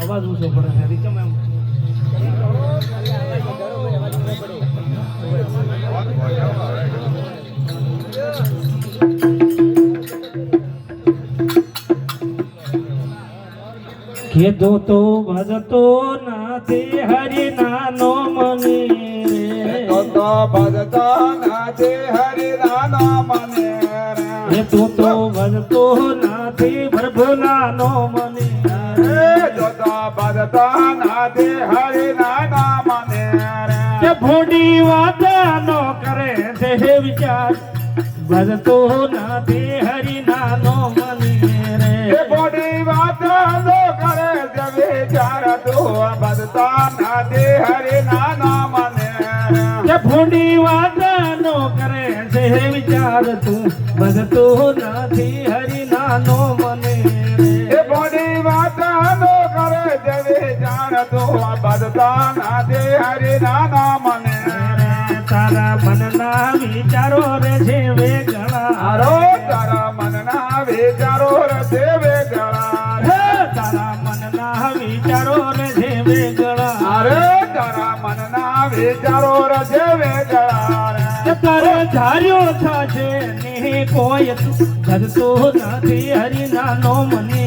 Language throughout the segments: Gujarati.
અવાજ ઊંચો પડે છે રીચમ એમ કીધું તો ભજતો નાથી હરિ નાનો મને તો ભજતો નાથી હરિ નાનો મને રે તું તો ભજતો નાથી પ્રભુ નાનો મને તો ભજતો નાથી હરિ નાનો મને કે ભોડી વાત નો કરે છે વિચાર ભજતો નાથી હરિ નાનો મને એ બોડી વાત નો કરે છે વિચાર તું ભજતો નાથી હરિ નાનો મને કે ભોડી વાત નો કરે છે વિચાર તું ભજતો નથી હરિ નાનો મને એ બોડી વાત નો કરે છે વિચાર તું ભજતો નાથી હરિ નાનો મને તારા મનના વિચારો રે છે વેગળા હારો તારા મનના વિચારો રસે વેગળા તારા મનના વિચારો રે છે વેગળા અરે તારા મનના વિચારો રસે વેગળા તારે ધાર્યો થશે ને કોઈ ભજતો નથી હરિ નાનો મને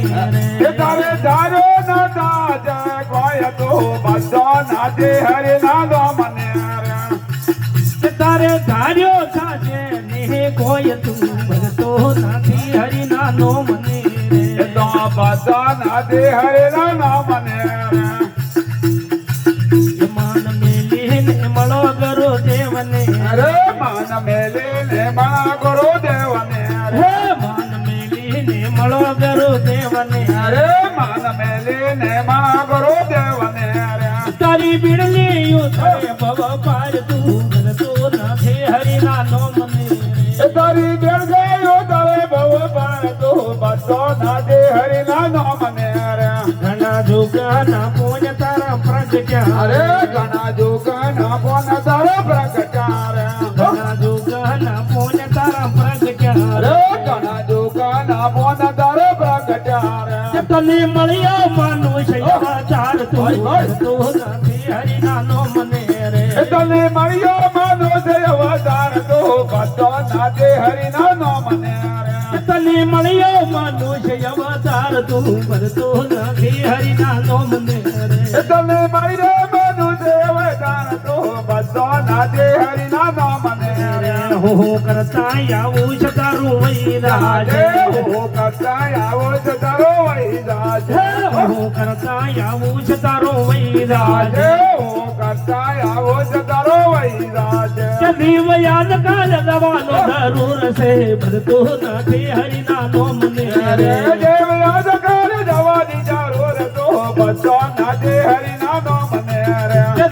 એ તારે ધારો નતા જય કોઈ તો બધો નાથી હરિ નાનો મને તારે ધાર્યો થશે ને કોઈ તું ભજતો નથી હરિ નાનો મને એ તો બધો નાથી હરિ નાનો મને માન મેલીને મળો ગરો દેવને અરે માન મેલીને મા ગુરુ દેવને હે માન મેલીને મળો ગરો દેવને અરે માન મેલીને મા ગુરુ દેવને તારી બીડલી ઉતરે ભવ પાર તું ભજતો નથી હરિ નાનો મને તારી બેર ગયો તારે બહુ પણ તો બધો નાથી હરિ નાનો મને ઘણા જોગના પૂજ તારા પ્રગટ્યા અરે ઘણા જોગના કોન તારો પ્રગટાર ઘણા જોગના પૂજ તારા પ્રગટ્યા અરે ઘણા જોગના કોન તારો પ્રગટાર તને મળ્યા મનુષ્ય ચાર તું ભજતો નથી હરિ નાનો મને રે તને મળ્યો મનુષ્ય અવતાર તો બધો નાથી હરિ નાનો મને તને મળ્યો મનુષ્ય અવતાર તું ભજતો નથી હરિ નાનો મને તને મળ્યો મનુષ્ય અવતાર તો બધો નાથી હરિ નાનો મને હો કરતા આવું છે તારું વૈરાજ હો કરતા આવો છે તારો વૈરાજ હો કરતા આવું છે તારો વૈરાજ હો કરતા આવો છે તારો વૈરાજ દીવ યાદ કાલ દવાનો જરૂર છે ભજતો નથી હરિ નાનો મને રે દેવ યાદ કર જવાની જરૂર તો બધો નાથી હરિ નાનો મને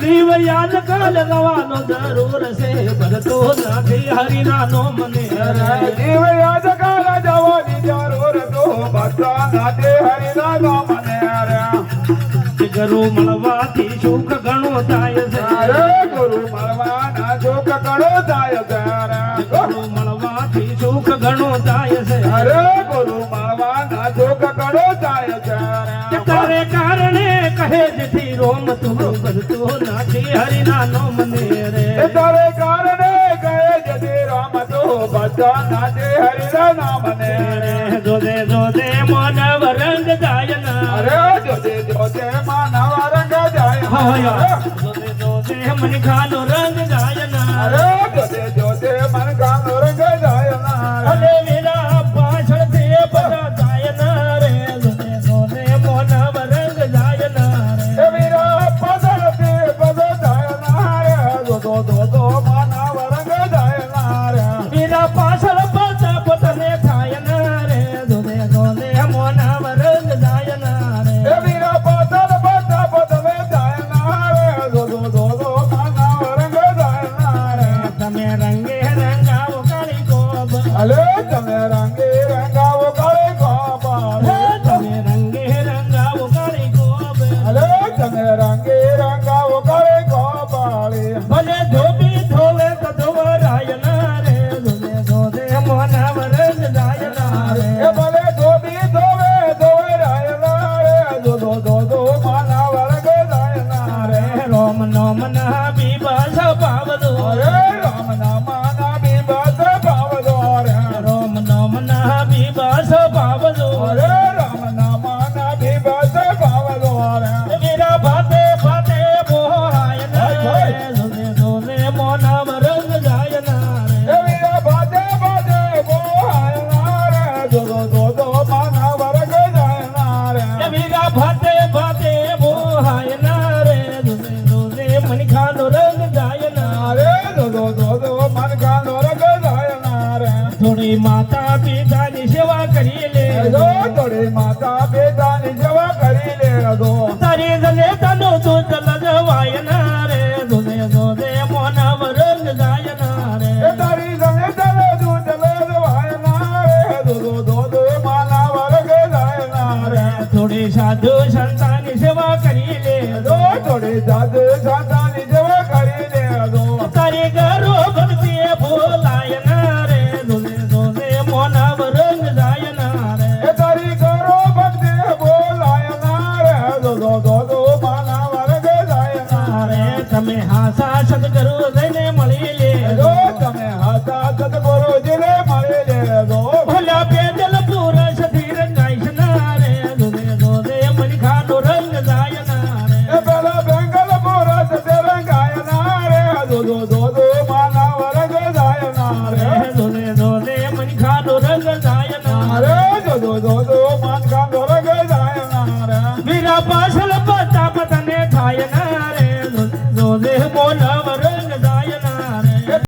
દીવ યાદ કાલ દવાનો જરૂર છે ભજતો નથી હરિ નાનો મને દેવ યાદ કર જવાની જરૂર તો બધો નાથી હરિ નાનો મને ગુરુ મળવાથી સુખ ઘણું થાય છે અરે ગુરુ મળવાના સુખ ઘણો થાય છે ગુરુ મળવાથી સુખ ઘણું થાય છે અરે ગુરુ મળવાના સુખ ઘણો થાય છે તારે કારણે કહે જેથી રોમ તું ભજતો નથી હરિ નાનો મને રે તારે કારણે કહે જતી રામ તો બધા નાથી હરિ નાનો મને જોદે જોદે માનવ રંગ જાય ના અરે જોજે જોજે માનવ રંગ જાય જોદે જોદે મન ખાનો રંગ જાય ના અરે જોજે જોજે મન ગાનો રંગ જાય અરે વીરા પાછળ તે બધા જાય ના રે જોદે જોદે માનવ રંગ જાય ના રે વીરા પદર તે બધો જાય રે દો દો માનવ રંગ જાય વીરા પાછળ બધા પોતને થાય ના રે જોદે જોદે માનવ રંગ જાય ના રે વીરા પદર બધા પદવે જાય રે દો માનવ રંગ જાય તમે રંગે રંગાવો કાળી ગોબ અલે તમે રંગે રંગાવો કાળે ગોપાલ તમે રંગે રંગાવો કાળી ગોબ અલે તમે રંગે રંગાવો કાળે ગોપાલ ભલે ધોબી ધોવે તો ધોવરાય ના રે ધોવે ધોવે મોના વરજ જાય ના રે ભલે ધોબી ધોવે ધોવે રાય રે દો ભાતે ભાતે બોહાયના રે દુને દુને મનખાનો રંગ જાયના રે દો મન ખાનો રંગ જાયના રે થોડી માતા પિતાની સેવા કરી લે દો થોડી માતા પિતાની સેવા કરી લે દો તારી જને તનો દૂધ લજવાયના રે દુને દુને મોનવ રંગ જાયના રે એ તારી જને તને દૂધ લજવાયના રે દો માના વર્ગ જાયના રે થોડી સાધુ સંતાની સેવા કરી લે દો થોડી સાધુ સંતાની સેવા કરી લે દો તારી ગરો ભક્તિ ભોલાયના રે દુને દુને મોનવ રંગ જાયના રે એ તારી કરો ભક્તિ બોલાયના રે દો માના વર્ગ જાયના રે રે તમે હાસા સદગુરુ જઈને મળી લે દો તમે હાથા સદગુરુજીને મળી લે દો ભલા પેદલ પુરુષ ધીર ગાઈશના રે દુને દુને મનખાનો રંગ જાયના રે એ પેલા બેંગલ પુરસ તે રંગાયના રે દો માના વર્ગ જાયના રે દુને દુને મનખાનો રંગ જાયના